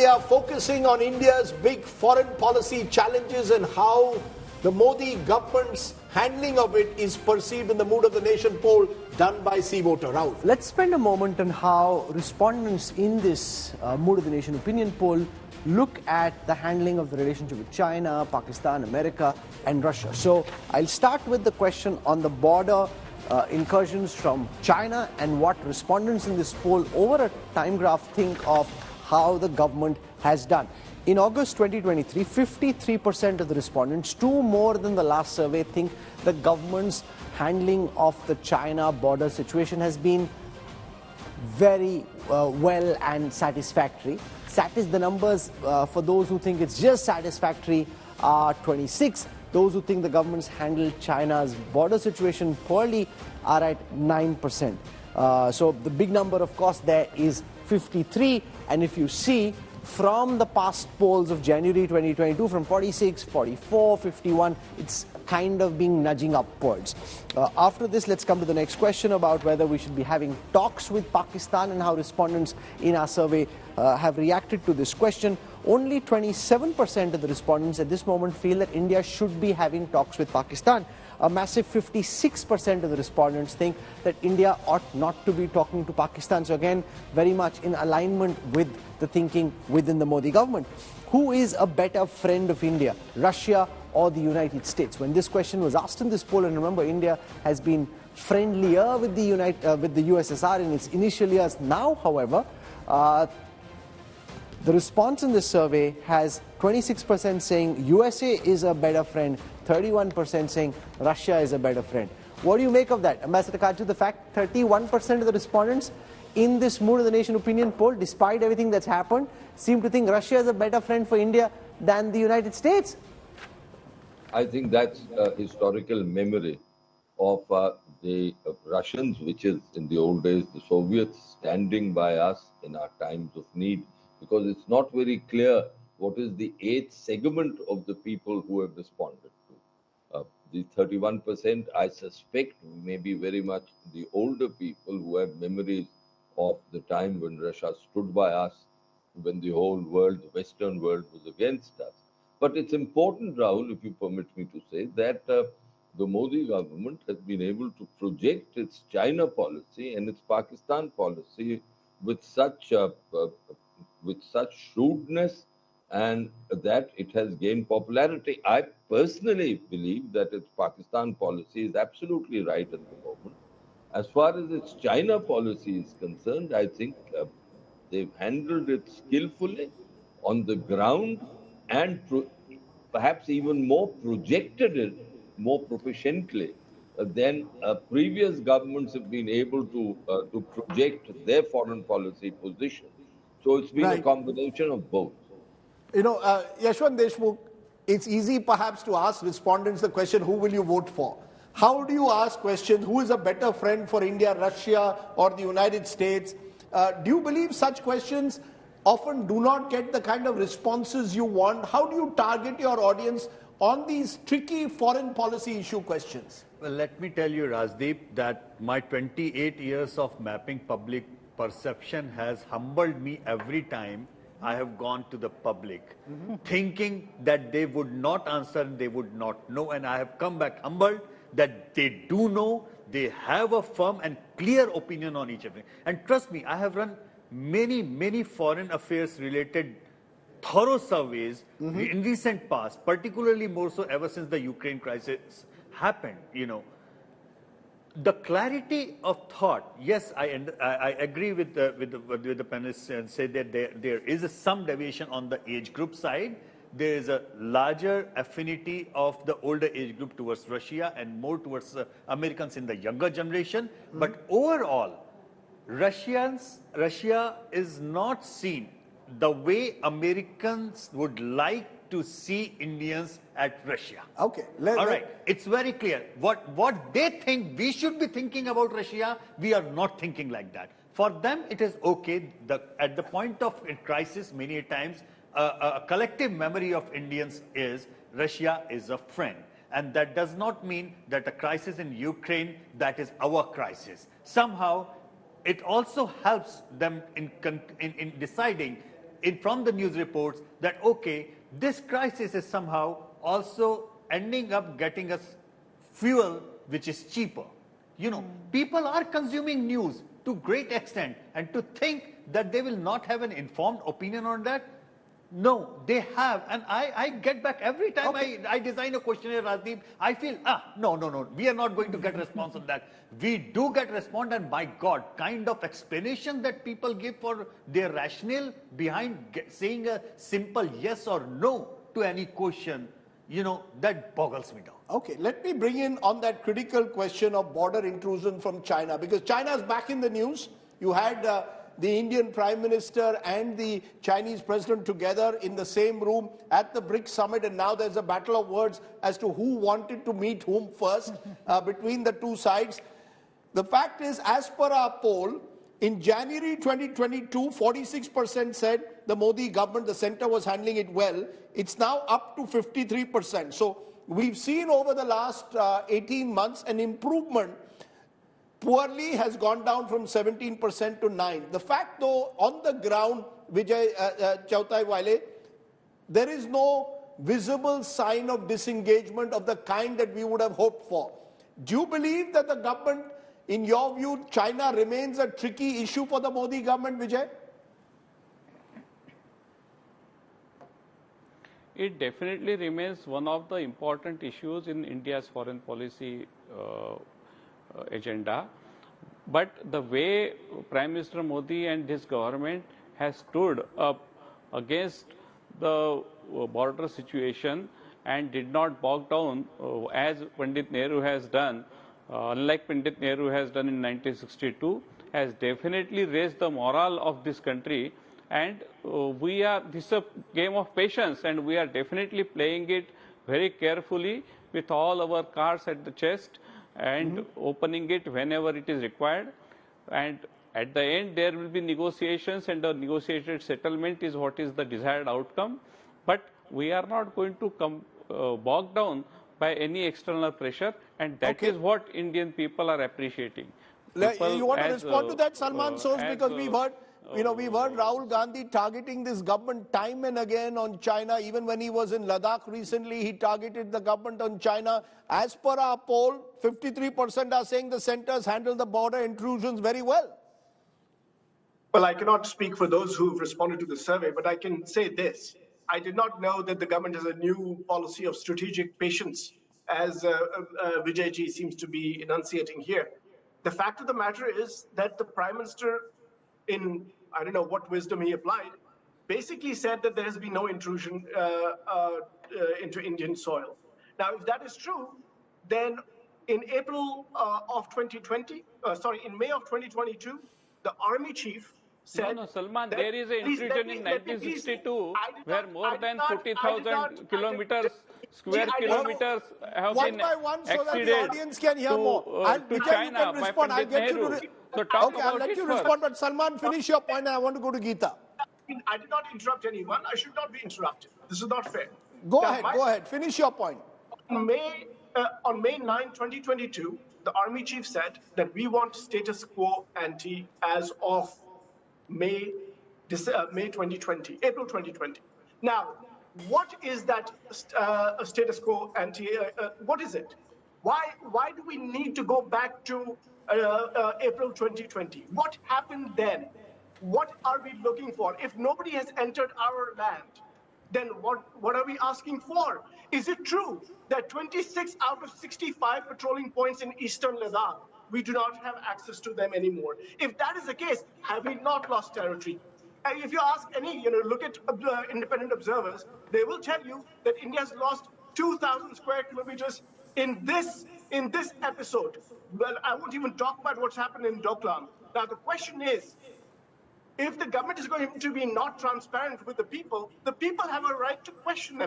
India, focusing on India's big foreign policy challenges and how the Modi government's handling of it is perceived in the Mood of the Nation poll done by CVoter. Rahul. Let's spend a moment on how respondents in this Mood of the Nation opinion poll look at the handling of the relationship with China, Pakistan, America and Russia. So I'll start with the question on the border incursions from China and what respondents in this poll over a time graph think of how the government has done. In August 2023, 53% of the respondents, two more than the last survey, think the government's handling of the China border situation has been very well and satisfactory. The numbers for those who think it's just satisfactory are 26. Those who think the government's handled China's border situation poorly are at 9%. So the big number, of course, there is 53. And if you see from the past polls of January 2022, from 46, 44, 51, it's kind of being nudging upwards. After this, let's come to the next question about whether we should be having talks with Pakistan and how respondents in our survey have reacted to this question. Only 27% of the respondents at this moment feel that India should be having talks with Pakistan. A massive 56% of the respondents think that India ought not to be talking to Pakistan. So again, very much in alignment with the thinking within the Modi government. Who is a better friend of India, Russia or the United States? When this question was asked in this poll, and remember, India has been friendlier with the USSR in its initial years. Now, however, the response in this survey has 26% saying USA is a better friend, 31% saying Russia is a better friend. What do you make of that, Ambassador Kaju? The fact 31% of the respondents in this Mood of the Nation opinion poll, despite everything that's happened, seem to think Russia is a better friend for India than the United States. I think that's a historical memory of the Russians, which is in the old days the Soviets, standing by us in our times of need, because it's not very clear what is the age segment of the people who have responded to. The 31%, I suspect, may be very much the older people who have memories of the time when Russia stood by us, when the whole world, the Western world, was against us. But it's important, Rahul, if you permit me to say, that the Modi government has been able to project its China policy and its Pakistan policy with such shrewdness, and that it has gained popularity. I personally believe that its Pakistan policy is absolutely right at the moment. As far as its China policy is concerned, I think they've handled it skillfully on the ground and perhaps even more projected it more proficiently than previous governments have been able to project their foreign policy position. So it's been a combination of both. You know, Yashwant Deshmukh, it's easy perhaps to ask respondents the question, who will you vote for? How do you ask questions, who is a better friend for India, Russia or the United States? Do you believe such questions often do not get the kind of responses you want? How do you target your audience on these tricky foreign policy issue questions? Well, let me tell you, Rajdeep, that my 28 years of mapping public perception has humbled me every time I have gone to the public, thinking that they would not answer and they would not know. And I have come back humbled that they do know, they have a firm and clear opinion on each other. And trust me, I have run many foreign affairs related thorough surveys in recent past, particularly more so ever since the Ukraine crisis happened. You know, the clarity of thought. Yes, I agree with the panelists and say that there is some deviation on the age group side. There is a larger affinity of the older age group towards Russia and more towards Americans in the younger generation. But overall, Russia is not seen the way Americans would like to see Indians at Russia. Okay. All right. It's very clear. What they think we should be thinking about Russia, we are not thinking like that. For them, it is okay. At the point of crisis, many times, a collective memory of Indians is Russia is a friend. And that does not mean that the crisis in Ukraine, that is our crisis. Somehow, it also helps them in deciding from the news reports that, okay, this crisis is somehow also ending up getting us fuel which is cheaper. You know, people are consuming news to great extent, and to think that they will not have an informed opinion on that, no, they have. And I get back every time I design a questionnaire, Rajdeep, I feel, no, we are not going to get response on that. We do get response, and my God, kind of explanation that people give for their rationale behind saying a simple yes or no to any question, you know, that boggles me down. Okay, let me bring in on that critical question of border intrusion from China, because China is back in the news. You had the Indian Prime Minister and the Chinese President together in the same room at the BRICS summit, and now there's a battle of words as to who wanted to meet whom first between the two sides. The fact is, as per our poll, in January 2022, 46% said the Modi government, the center, was handling it well. It's now up to 53%. So we've seen over the last 18 months an improvement. Poorly has gone down from 17% to 9%. The fact, though, on the ground, Vijay Chautai Wale, there is no visible sign of disengagement of the kind that we would have hoped for. Do you believe that the government, in your view, China remains a tricky issue for the Modi government, Vijay? It definitely remains one of the important issues in India's foreign policy agenda. But the way Prime Minister Modi and his government has stood up against the border situation and did not bog down as Pandit Nehru has done, unlike Pandit Nehru has done in 1962, has definitely raised the morale of this country. And this is a game of patience, and we are definitely playing it very carefully with all our cards at the chest and opening it whenever it is required. And at the end, there will be negotiations, and a negotiated settlement is what is the desired outcome. But we are not going to come bogged down by any external pressure, and that is what Indian people are appreciating. You want to respond to that, Salman Soz, because we've heard, we've heard Rahul Gandhi targeting this government time and again on China. Even when he was in Ladakh recently, he targeted the government on China. As per our poll, 53% are saying the centers handle the border intrusions very well. Well, I cannot speak for those who've responded to the survey, but I can say this. I did not know that the government has a new policy of strategic patience, as Vijayji seems to be enunciating here. The fact of the matter is that the Prime Minister, in I don't know what wisdom he applied, basically said that there has been no intrusion into Indian soil. Now, if that is true, then in April of 2020, in May of 2022, the army chief said... No, Salman, there is an intrusion in 1962 where more than 40,000 kilometers, square kilometers have been exceeded the audience can hear more. to China by Pandit Nehru. So talk about I'll let you respond, but Salman, finish your point and I want to go to Geeta. I did not interrupt anyone. I should not be interrupted. This is not fair. Go ahead. Finish your point. On May 9, 2022, the army chief said that we want status quo ante as of May 2020, April 2020. Now, what is that status quo ante? What is it? Why do we need to go back to April 2020? What happened then? What are we looking for? If nobody has entered our land, then what are we asking for? Is it true that 26 out of 65 patrolling points in eastern Ladakh, we do not have access to them anymore? If that is the case, have we not lost territory? And if you ask any, look at independent observers, they will tell you that India has lost 2,000 square kilometers in this episode. Well, I won't even talk about what's happened in Doklam. Now, the question is, if the government is going to be not transparent with the people have a right to question them.